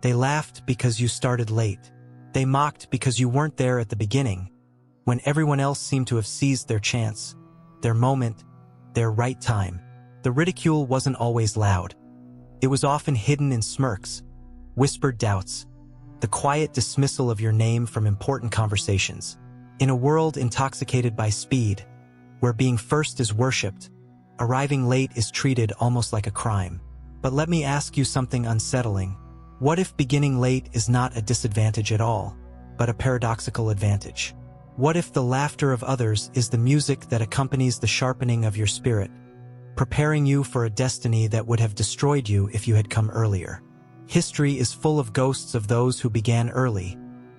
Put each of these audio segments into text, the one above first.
They laughed because you started late. They mocked because you weren't there at the beginning, when everyone else seemed to have seized their chance, their moment, their right time. The ridicule wasn't always loud. It was often hidden in smirks, whispered doubts, the quiet dismissal of your name from important conversations. In a world intoxicated by speed, where being first is worshipped, arriving late is treated almost like a crime. But let me ask you something unsettling. What if beginning late is not a disadvantage at all, but a paradoxical advantage? What if the laughter of others is the music that accompanies the sharpening of your spirit, preparing you for a destiny that would have destroyed you if you had come earlier? History is full of ghosts of those who began early,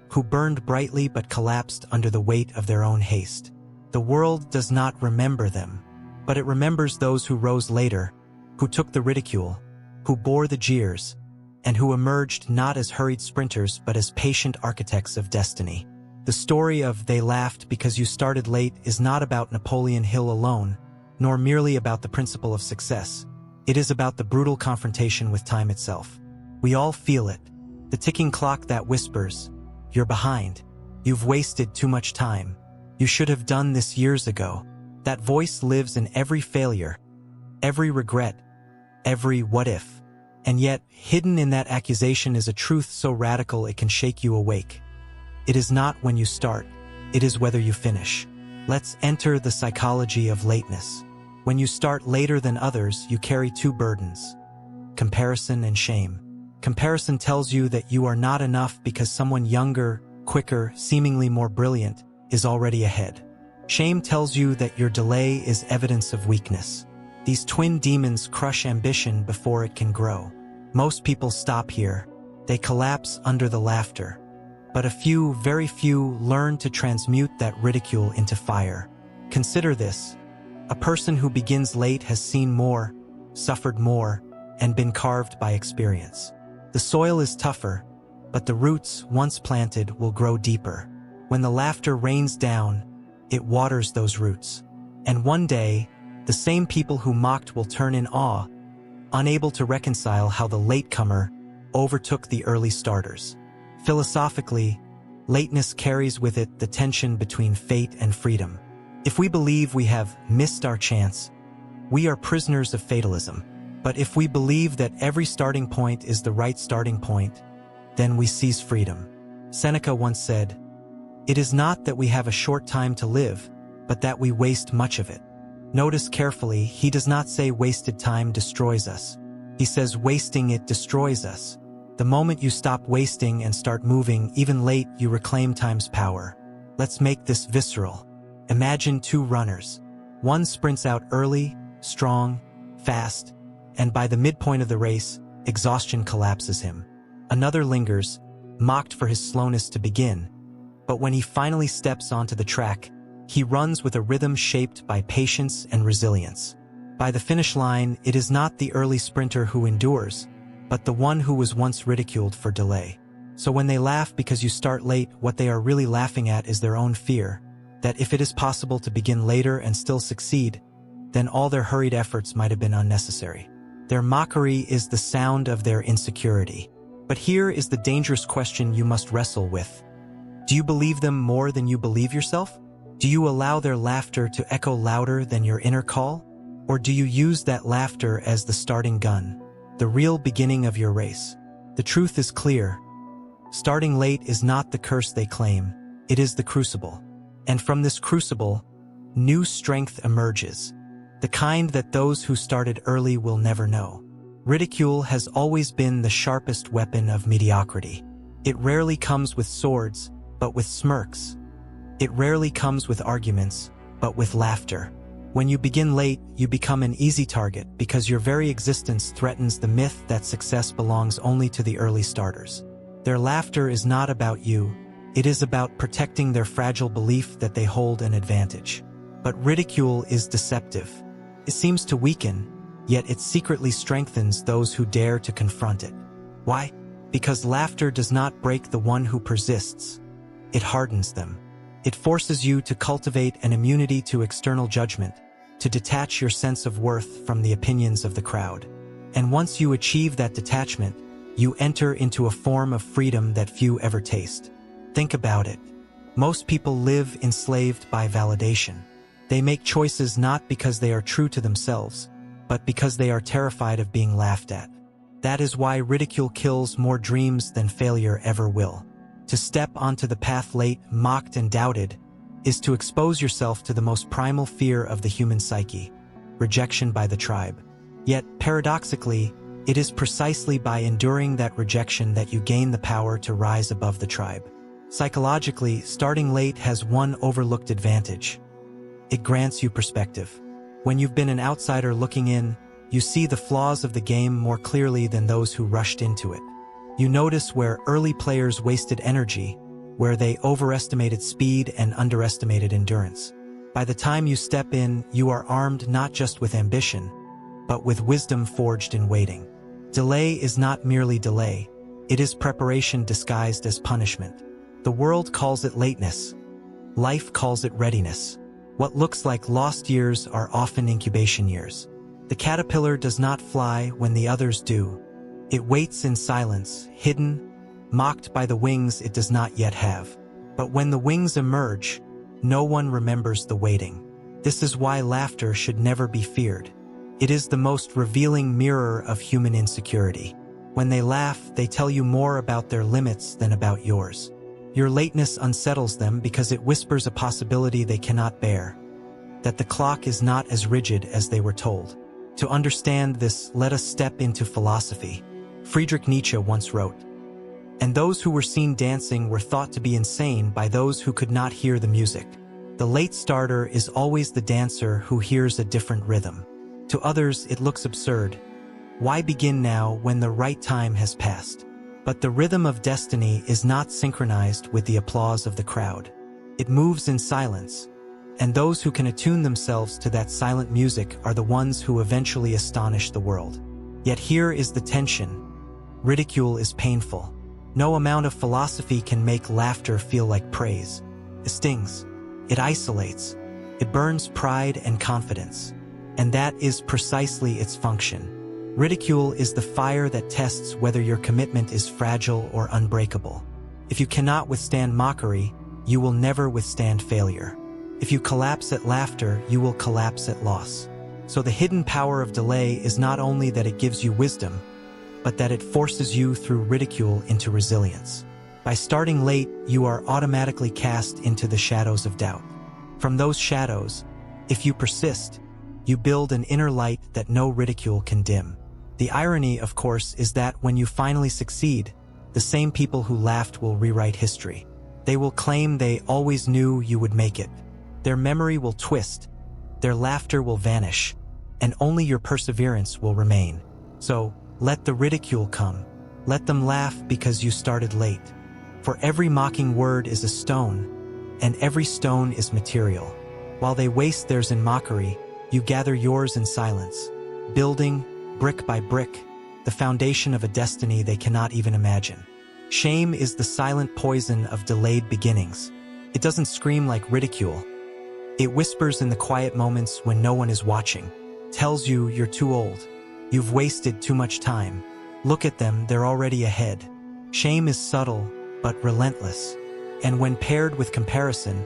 who burned brightly but collapsed under the weight of their own haste. The world does not remember them, but it remembers those who rose later, who took the ridicule, who bore the jeers, and who emerged not as hurried sprinters but as patient architects of destiny. The story of "they laughed because you started late" is not about Napoleon Hill alone, nor merely about the principle of success. It is about the brutal confrontation with time itself. We all feel it, the ticking clock that whispers, "You're behind. You've wasted too much time. You should have done this years ago." That voice lives in every failure, every regret, every what if. And yet, hidden in that accusation is a truth so radical it can shake you awake. It is not when you start, it is whether you finish. Let's enter the psychology of lateness. When you start later than others, you carry two burdens: comparison and shame. Comparison tells you that you are not enough because someone younger, quicker, seemingly more brilliant is already ahead. Shame tells you that your delay is evidence of weakness. These twin demons crush ambition before it can grow. Most people stop here. They collapse under the laughter. But a few, very few, learn to transmute that ridicule into fire. Consider this. A person who begins late has seen more, suffered more, and been carved by experience. The soil is tougher, but the roots, once planted, will grow deeper. When the laughter rains down, it waters those roots. And one day, the same people who mocked will turn in awe, unable to reconcile how the latecomer overtook the early starters. Philosophically, lateness carries with it the tension between fate and freedom. If we believe we have missed our chance, we are prisoners of fatalism. But if we believe that every starting point is the right starting point, then we seize freedom. Seneca once said, "It is not that we have a short time to live, but that we waste much of it." Notice carefully, he does not say wasted time destroys us. He says wasting it destroys us. The moment you stop wasting and start moving, even late, you reclaim time's power. Let's make this visceral. Imagine two runners. One sprints out early, strong, fast, and by the midpoint of the race, exhaustion collapses him. Another lingers, mocked for his slowness to begin, but when he finally steps onto the track, he runs with a rhythm shaped by patience and resilience. By the finish line, it is not the early sprinter who endures, but the one who was once ridiculed for delay. So when they laugh because you start late, what they are really laughing at is their own fear, that if it is possible to begin later and still succeed, then all their hurried efforts might have been unnecessary. Their mockery is the sound of their insecurity. But here is the dangerous question you must wrestle with. Do you believe them more than you believe yourself? Do you allow their laughter to echo louder than your inner call? Or do you use that laughter as the starting gun, the real beginning of your race? The truth is clear. Starting late is not the curse they claim, it is the crucible. And from this crucible, new strength emerges, the kind that those who started early will never know. Ridicule has always been the sharpest weapon of mediocrity. It rarely comes with swords, but with smirks. It rarely comes with arguments, but with laughter. When you begin late, you become an easy target because your very existence threatens the myth that success belongs only to the early starters. Their laughter is not about you, it is about protecting their fragile belief that they hold an advantage. But ridicule is deceptive. It seems to weaken, yet it secretly strengthens those who dare to confront it. Why? Because laughter does not break the one who persists. It hardens them. It forces you to cultivate an immunity to external judgment, to detach your sense of worth from the opinions of the crowd. And once you achieve that detachment, you enter into a form of freedom that few ever taste. Think about it. Most people live enslaved by validation. They make choices not because they are true to themselves, but because they are terrified of being laughed at. That is why ridicule kills more dreams than failure ever will. To step onto the path late, mocked and doubted, is to expose yourself to the most primal fear of the human psyche, rejection by the tribe. Yet, paradoxically, it is precisely by enduring that rejection that you gain the power to rise above the tribe. Psychologically, starting late has one overlooked advantage. It grants you perspective. When you've been an outsider looking in, you see the flaws of the game more clearly than those who rushed into it. You notice where early players wasted energy, where they overestimated speed and underestimated endurance. By the time you step in, you are armed not just with ambition, but with wisdom forged in waiting. Delay is not merely delay, it is preparation disguised as punishment. The world calls it lateness. Life calls it readiness. What looks like lost years are often incubation years. The caterpillar does not fly when the others do. It waits in silence, hidden, mocked by the wings it does not yet have. But when the wings emerge, no one remembers the waiting. This is why laughter should never be feared. It is the most revealing mirror of human insecurity. When they laugh, they tell you more about their limits than about yours. Your lateness unsettles them because it whispers a possibility they cannot bear, that the clock is not as rigid as they were told. To understand this, let us step into philosophy. Friedrich Nietzsche once wrote, "And those who were seen dancing were thought to be insane by those who could not hear the music. The late starter is always the dancer who hears a different rhythm. To others, it looks absurd. Why begin now when the right time has passed?" But the rhythm of destiny is not synchronized with the applause of the crowd. It moves in silence, and those who can attune themselves to that silent music are the ones who eventually astonish the world. Yet here is the tension. Ridicule is painful. No amount of philosophy can make laughter feel like praise. It stings. It isolates. It burns pride and confidence. And that is precisely its function. Ridicule is the fire that tests whether your commitment is fragile or unbreakable. If you cannot withstand mockery, you will never withstand failure. If you collapse at laughter, you will collapse at loss. So the hidden power of delay is not only that it gives you wisdom, but that it forces you through ridicule into resilience. By starting late, you are automatically cast into the shadows of doubt. From those shadows, if you persist, you build an inner light that no ridicule can dim. The irony, of course, is that when you finally succeed, the same people who laughed will rewrite history. They will claim they always knew you would make it. Their memory will twist, their laughter will vanish, and only your perseverance will remain. So, let the ridicule come. Let them laugh because you started late. For every mocking word is a stone, and every stone is material. While they waste theirs in mockery, you gather yours in silence, building, brick by brick, the foundation of a destiny they cannot even imagine. Shame is the silent poison of delayed beginnings. It doesn't scream like ridicule. It whispers in the quiet moments when no one is watching, tells you you're too old, you've wasted too much time. Look at them, they're already ahead. Shame is subtle, but relentless. And when paired with comparison,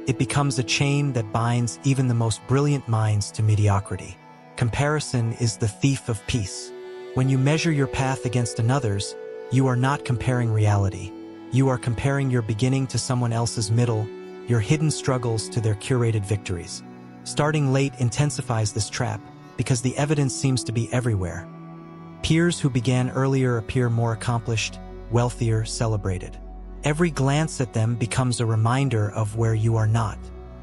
it becomes a chain that binds even the most brilliant minds to mediocrity. Comparison is the thief of peace. When you measure your path against another's, you are not comparing reality. You are comparing your beginning to someone else's middle, your hidden struggles to their curated victories. Starting late intensifies this trap because the evidence seems to be everywhere. Peers who began earlier appear more accomplished, wealthier, celebrated. Every glance at them becomes a reminder of where you are not.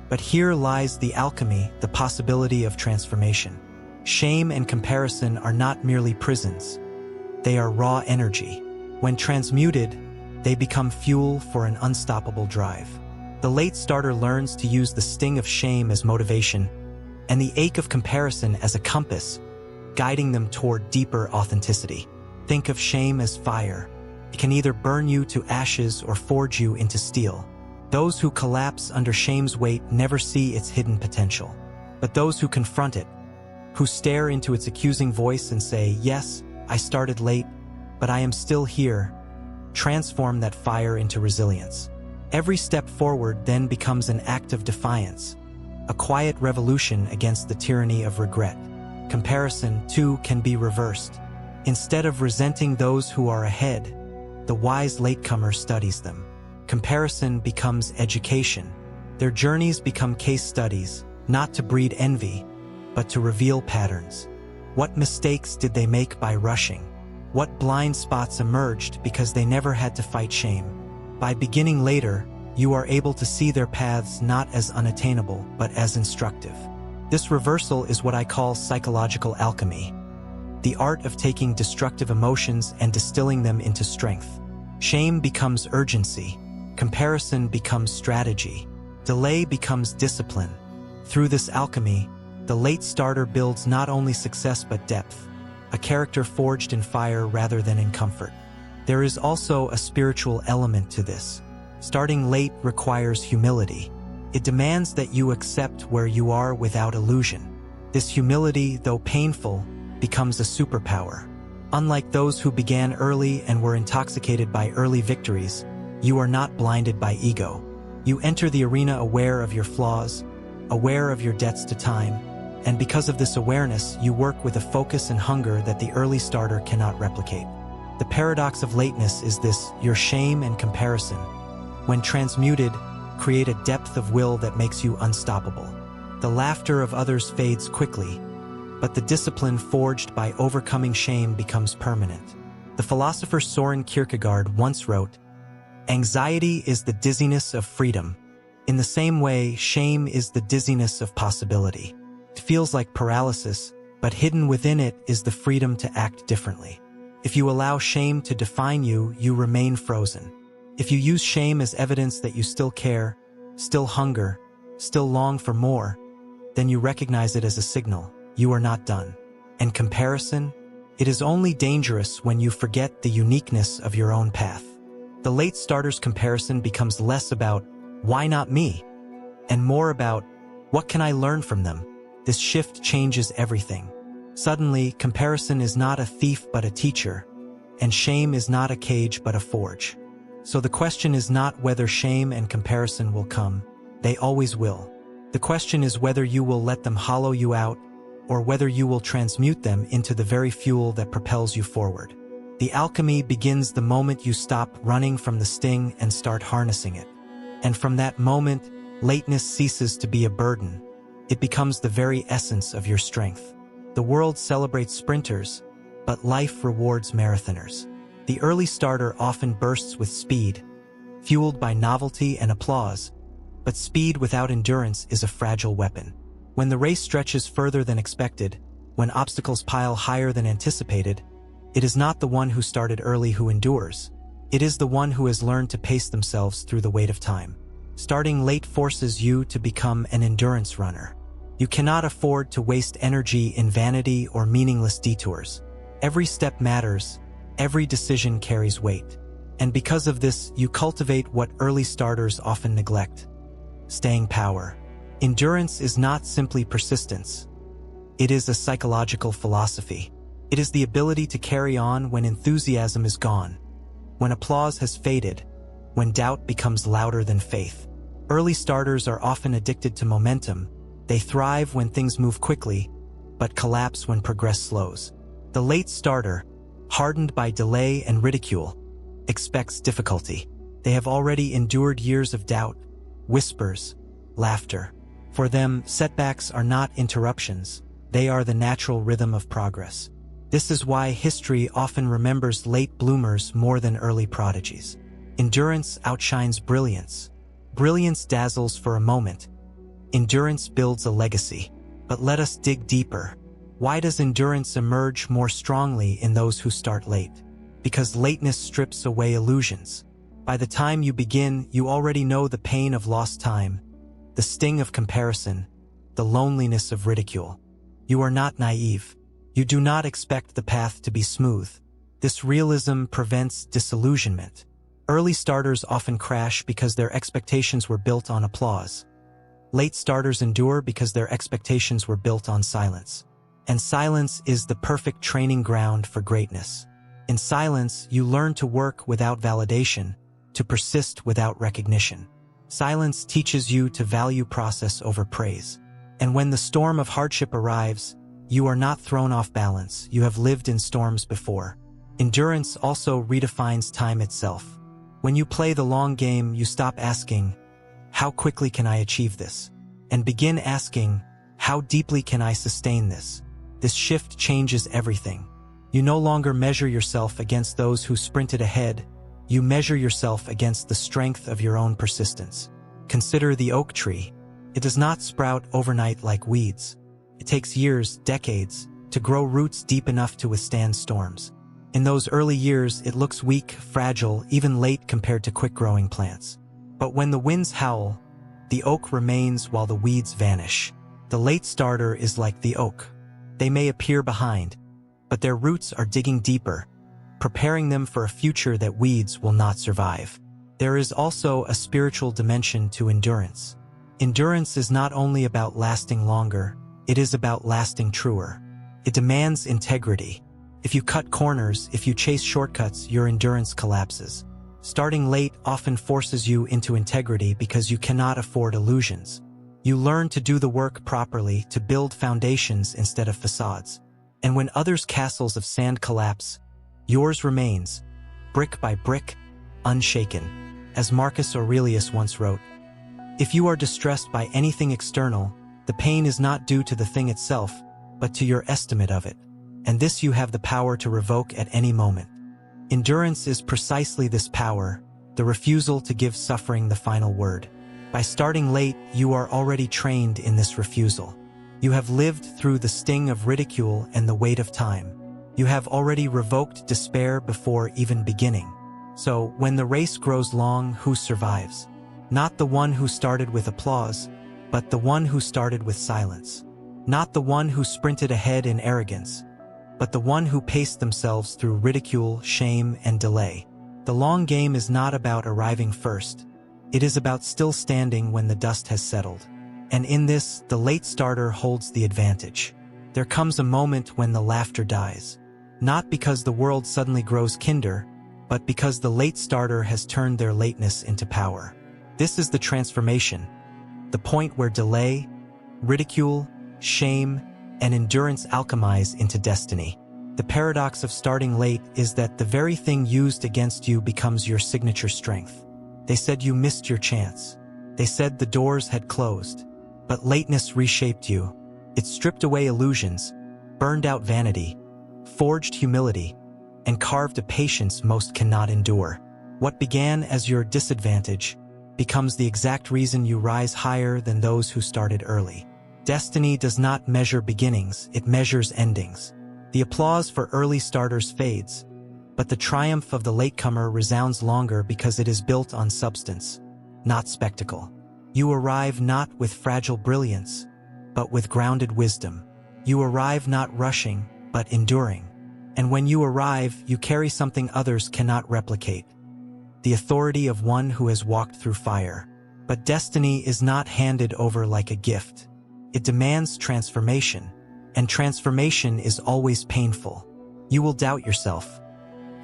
But here lies the alchemy, the possibility of transformation. Shame and comparison are not merely prisons. They are raw energy. When transmuted, they become fuel for an unstoppable drive. The late starter learns to use the sting of shame as motivation and the ache of comparison as a compass, guiding them toward deeper authenticity. Think of shame as fire. It can either burn you to ashes or forge you into steel. Those who collapse under shame's weight never see its hidden potential. But those who confront it, who stare into its accusing voice and say, "Yes, I started late," but I am still here. Transform that fire into resilience. Every step forward then becomes an act of defiance, a quiet revolution against the tyranny of regret. Comparison, too, can be reversed. Instead of resenting those who are ahead, the wise latecomer studies them. Comparison becomes education. Their journeys become case studies, not to breed envy, but to reveal patterns. What mistakes did they make by rushing? What blind spots emerged because they never had to fight shame? By beginning later, you are able to see their paths not as unattainable, but as instructive. This reversal is what I call psychological alchemy, the art of taking destructive emotions and distilling them into strength. Shame becomes urgency. Comparison becomes strategy. Delay becomes discipline. Through this alchemy, the late starter builds not only success but depth, a character forged in fire rather than in comfort. There is also a spiritual element to this. Starting late requires humility. It demands that you accept where you are without illusion. This humility, though painful, becomes a superpower. Unlike those who began early and were intoxicated by early victories, you are not blinded by ego. You enter the arena aware of your flaws, aware of your debts to time, and because of this awareness, you work with a focus and hunger that the early starter cannot replicate. The paradox of lateness is this: your shame and comparison, when transmuted, create a depth of will that makes you unstoppable. The laughter of others fades quickly, but the discipline forged by overcoming shame becomes permanent. The philosopher Soren Kierkegaard once wrote, "Anxiety is the dizziness of freedom. In the same way, shame is the dizziness of possibility." It feels like paralysis, but hidden within it is the freedom to act differently. If you allow shame to define you, you remain frozen. If you use shame as evidence that you still care, still hunger, still long for more, then you recognize it as a signal. You are not done. And comparison? It is only dangerous when you forget the uniqueness of your own path. The late starter's comparison becomes less about, "Why not me?" and more about, "What can I learn from them?" This shift changes everything. Suddenly, comparison is not a thief but a teacher, and shame is not a cage but a forge. So the question is not whether shame and comparison will come. They always will. The question is whether you will let them hollow you out, or whether you will transmute them into the very fuel that propels you forward. The alchemy begins the moment you stop running from the sting and start harnessing it. And from that moment, lateness ceases to be a burden. It becomes the very essence of your strength. The world celebrates sprinters, but life rewards marathoners. The early starter often bursts with speed, fueled by novelty and applause, but speed without endurance is a fragile weapon. When the race stretches further than expected, when obstacles pile higher than anticipated, it is not the one who started early who endures. It is the one who has learned to pace themselves through the weight of time. Starting late forces you to become an endurance runner. You cannot afford to waste energy in vanity or meaningless detours. Every step matters, every decision carries weight. And because of this, you cultivate what early starters often neglect: staying power. Endurance is not simply persistence. It is a psychological philosophy. It is the ability to carry on when enthusiasm is gone, when applause has faded, when doubt becomes louder than faith. Early starters are often addicted to momentum. They thrive when things move quickly, but collapse when progress slows. The late starter, hardened by delay and ridicule, expects difficulty. They have already endured years of doubt, whispers, laughter. For them, setbacks are not interruptions. They are the natural rhythm of progress. This is why history often remembers late bloomers more than early prodigies. Endurance outshines brilliance. Brilliance dazzles for a moment. Endurance builds a legacy. But let us dig deeper. Why does endurance emerge more strongly in those who start late? Because lateness strips away illusions. By the time you begin, you already know the pain of lost time, the sting of comparison, the loneliness of ridicule. You are not naive. You do not expect the path to be smooth. This realism prevents disillusionment. Early starters often crash because their expectations were built on applause. Late starters endure because their expectations were built on silence. And silence is the perfect training ground for greatness. In silence, you learn to work without validation, to persist without recognition. Silence teaches you to value process over praise. And when the storm of hardship arrives, you are not thrown off balance. You have lived in storms before. Endurance also redefines time itself. When you play the long game, you stop asking, "How quickly can I achieve this?" and begin asking, "How deeply can I sustain this?" This shift changes everything. You no longer measure yourself against those who sprinted ahead. You measure yourself against the strength of your own persistence. Consider the oak tree. It does not sprout overnight like weeds. It takes years, decades, to grow roots deep enough to withstand storms. In those early years, it looks weak, fragile, even late compared to quick-growing plants. But when the winds howl, the oak remains while the weeds vanish. The late starter is like the oak. They may appear behind, but their roots are digging deeper, preparing them for a future that weeds will not survive. There is also a spiritual dimension to endurance. Endurance is not only about lasting longer, it is about lasting truer. It demands integrity. If you cut corners, if you chase shortcuts, your endurance collapses. Starting late often forces you into integrity because you cannot afford illusions. You learn to do the work properly, to build foundations instead of facades. And when others' castles of sand collapse, yours remains, brick by brick, unshaken. As Marcus Aurelius once wrote, "If you are distressed by anything external, the pain is not due to the thing itself, but to your estimate of it. And this you have the power to revoke at any moment." Endurance is precisely this power, the refusal to give suffering the final word. By starting late, you are already trained in this refusal. You have lived through the sting of ridicule and the weight of time. You have already revoked despair before even beginning. So, when the race grows long, who survives? Not the one who started with applause, but the one who started with silence. Not the one who sprinted ahead in arrogance, but the one who paced themselves through ridicule, shame, and delay. The long game is not about arriving first. It is about still standing when the dust has settled. And in this, the late starter holds the advantage. There comes a moment when the laughter dies. Not because the world suddenly grows kinder, but because the late starter has turned their lateness into power. This is the transformation, the point where delay, ridicule, shame, and endurance alchemize into destiny. The paradox of starting late is that the very thing used against you becomes your signature strength. They said you missed your chance. They said the doors had closed. But lateness reshaped you. It stripped away illusions, burned out vanity, forged humility, and carved a patience most cannot endure. What began as your disadvantage becomes the exact reason you rise higher than those who started early. Destiny does not measure beginnings, it measures endings. The applause for early starters fades, but the triumph of the latecomer resounds longer because it is built on substance, not spectacle. You arrive not with fragile brilliance, but with grounded wisdom. You arrive not rushing, but enduring. And when you arrive, you carry something others cannot replicate, the authority of one who has walked through fire. But destiny is not handed over like a gift. It demands transformation, and transformation is always painful. You will doubt yourself.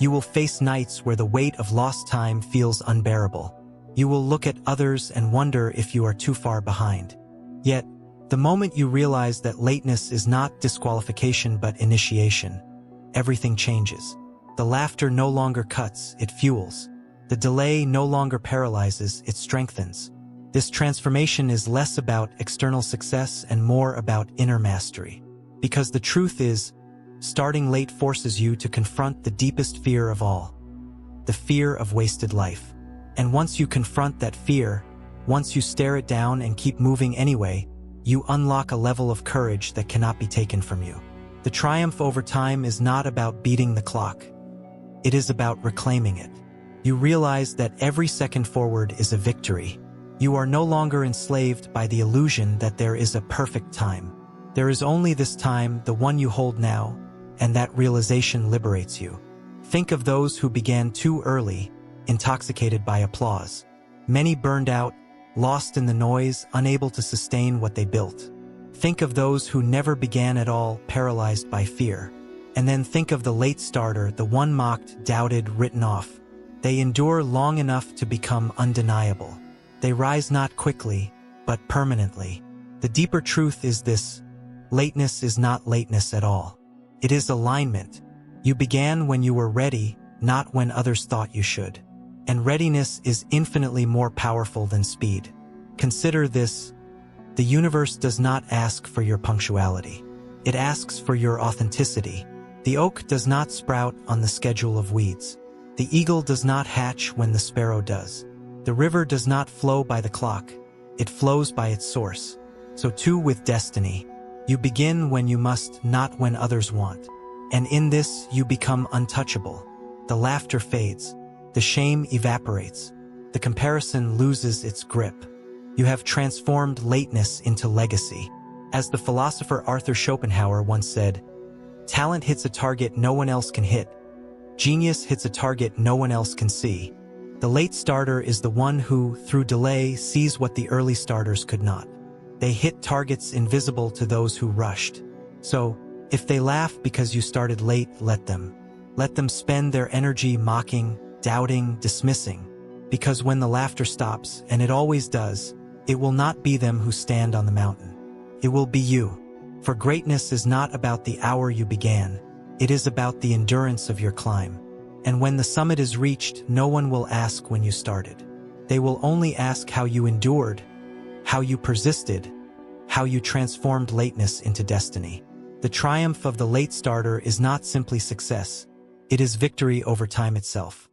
You will face nights where the weight of lost time feels unbearable. You will look at others and wonder if you are too far behind. Yet, the moment you realize that lateness is not disqualification but initiation, everything changes. The laughter no longer cuts, it fuels. The delay no longer paralyzes, it strengthens. This transformation is less about external success and more about inner mastery. Because the truth is, starting late forces you to confront the deepest fear of all, the fear of wasted life. And once you confront that fear, once you stare it down and keep moving anyway, you unlock a level of courage that cannot be taken from you. The triumph over time is not about beating the clock. It is about reclaiming it. You realize that every second forward is a victory. You are no longer enslaved by the illusion that there is a perfect time. There is only this time, the one you hold now, and that realization liberates you. Think of those who began too early, intoxicated by applause. Many burned out, lost in the noise, unable to sustain what they built. Think of those who never began at all, paralyzed by fear. And then think of the late starter, the one mocked, doubted, written off. They endure long enough to become undeniable. They rise not quickly, but permanently. The deeper truth is this: lateness is not lateness at all. It is alignment. You began when you were ready, not when others thought you should. And readiness is infinitely more powerful than speed. Consider this: the universe does not ask for your punctuality. It asks for your authenticity. The oak does not sprout on the schedule of weeds. The eagle does not hatch when the sparrow does. The river does not flow by the clock. It flows by its source. So too with destiny. You begin when you must, not when others want. And in this, you become untouchable. The laughter fades. The shame evaporates. The comparison loses its grip. You have transformed lateness into legacy. As the philosopher Arthur Schopenhauer once said, "Talent hits a target no one else can hit. Genius hits a target no one else can see." The late starter is the one who, through delay, sees what the early starters could not. They hit targets invisible to those who rushed. So, if they laugh because you started late, let them. Let them spend their energy mocking, doubting, dismissing. Because when the laughter stops, and it always does, it will not be them who stand on the mountain. It will be you. For greatness is not about the hour you began. It is about the endurance of your climb. And when the summit is reached, no one will ask when you started. They will only ask how you endured, how you persisted, how you transformed lateness into destiny. The triumph of the late starter is not simply success. It is victory over time itself.